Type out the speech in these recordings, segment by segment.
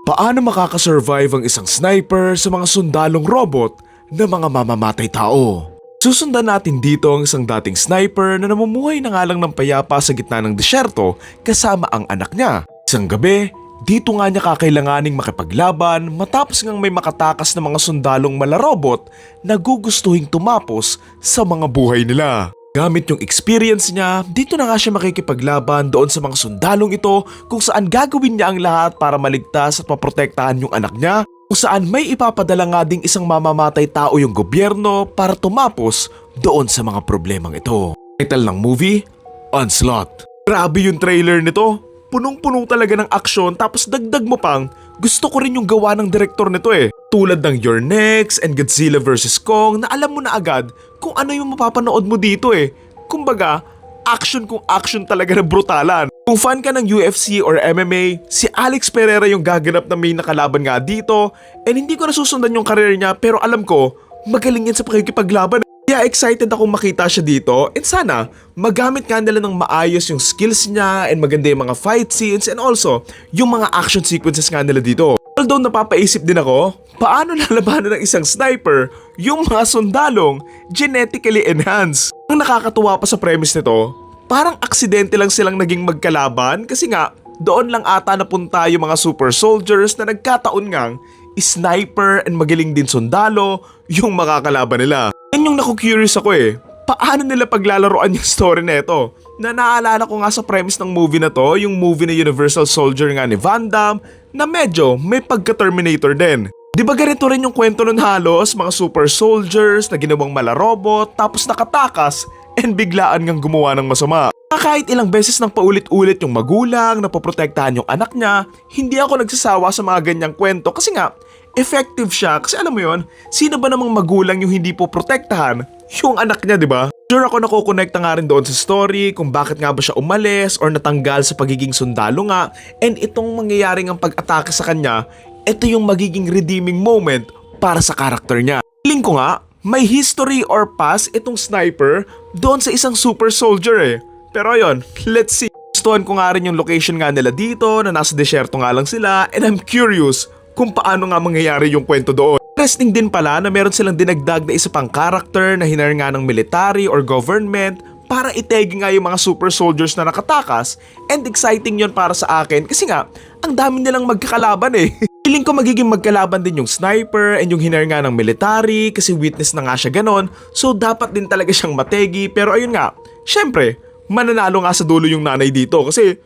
Paano makakasurvive ang isang sniper sa mga sundalong robot na mga mamamatay tao? Susundan natin dito ang isang dating sniper na namumuhay na nga lang ng payapa sa gitna ng disyerto kasama ang anak niya. Isang gabi, dito nga niya kakailanganing makipaglaban matapos ngang may makatakas na mga sundalong malarobot na gugustuhing tumapos sa mga buhay nila. Gamit yung experience niya, dito na nga siya makikipaglaban doon sa mga sundalong ito kung saan gagawin niya ang lahat para maligtas at maprotektahan yung anak niya, kung saan may ipapadala nga ding isang mamamatay tao yung gobyerno para tumapos doon sa mga problemang ito. Title ng movie, Onslaught. Grabe yung trailer nito. Punong-puno talaga ng aksyon tapos dagdag mo pang gusto ko rin yung gawa ng direktor nito eh. Tulad ng Your Next and Godzilla vs. Kong na alam mo na agad kung ano yung mapapanood mo dito eh. Kumbaga, action kung action talaga na brutalan. Kung fan ka ng UFC or MMA, si Alex Pereira yung gaganap na may nakalaban nga dito and hindi ko nasusundan yung career niya pero alam ko magaling yan sa pakikipaglaban. Kaya excited akong makita siya dito and sana magamit nga nila ng maayos yung skills niya and maganda yung mga fight scenes and also yung mga action sequences nga nila dito. Although napapaisip din ako, paano lalabanan ng isang sniper yung mga sundalong genetically enhanced? Ang nakakatuwa pa sa premise nito, parang aksidente lang silang naging magkalaban kasi nga doon lang ata napunta yung mga super soldiers na nagkataon ngang sniper and magaling din sundalo yung makakalaban nila. Yan yung naku-curious ako eh. Paano nila paglalaroan yung story na ito? Na naalala ko nga sa premise ng movie na to, yung movie na Universal Soldier nga ni Van Damme na medyo may pagka-Terminator din. Di ba ganito rin yung kwento nun halos, mga super soldiers na ginawang malarobot tapos nakatakas and biglaan ngang gumawa ng masama. Kahit ilang beses nang paulit-ulit yung magulang na poprotektahan yung anak niya, hindi ako nagsasawa sa mga ganyang kwento kasi nga effective siya kasi alam mo yon, sino ba namang magulang yung hindi po protektahan yung anak niya, di ba? Sure ako nakukonekta nga rin doon sa story kung bakit nga ba siya umalis or natanggal sa pagiging sundalo nga and itong mangyayaring ang pag-atake sa kanya, ito yung magiging redeeming moment para sa karakter niya. Feeling ko nga, may history or past itong sniper doon sa isang super soldier eh. Pero ayun, let's see. Gustuhan ko nga rin yung location nga nila dito na nasa desyerto nga lang sila and I'm curious kung paano nga mangyayari yung kwento doon. Interesting din pala na meron silang dinagdag na isa pang character na hinar nga ng military or government para itegi nga yung mga super soldiers na nakatakas and exciting yon para sa akin kasi nga ang dami nilang magkakalaban eh. Feeling ko magiging magkalaban din yung sniper and yung hinar nga ng military kasi witness na nga siya ganon so dapat din talaga siyang mategi pero ayun nga, syempre mananalo nga sa dulo yung nanay dito kasi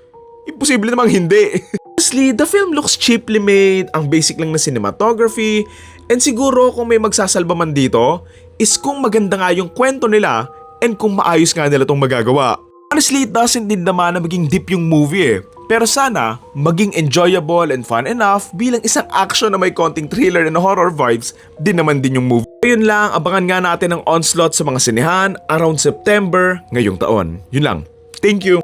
imposible namang hindi. Honestly, the film looks cheaply made, ang basic lang na cinematography, and siguro kung may magsasalba man dito, is kung maganda nga yung kwento nila and kung maayos nga nila itong magagawa. Honestly, it doesn't need naman na maging deep yung movie eh. Pero sana, maging enjoyable and fun enough bilang isang action na may konting thriller and horror vibes din naman din yung movie. Ayun lang, abangan nga natin ang Onslaught sa mga sinehan around September ngayong taon. Yun lang. Thank you!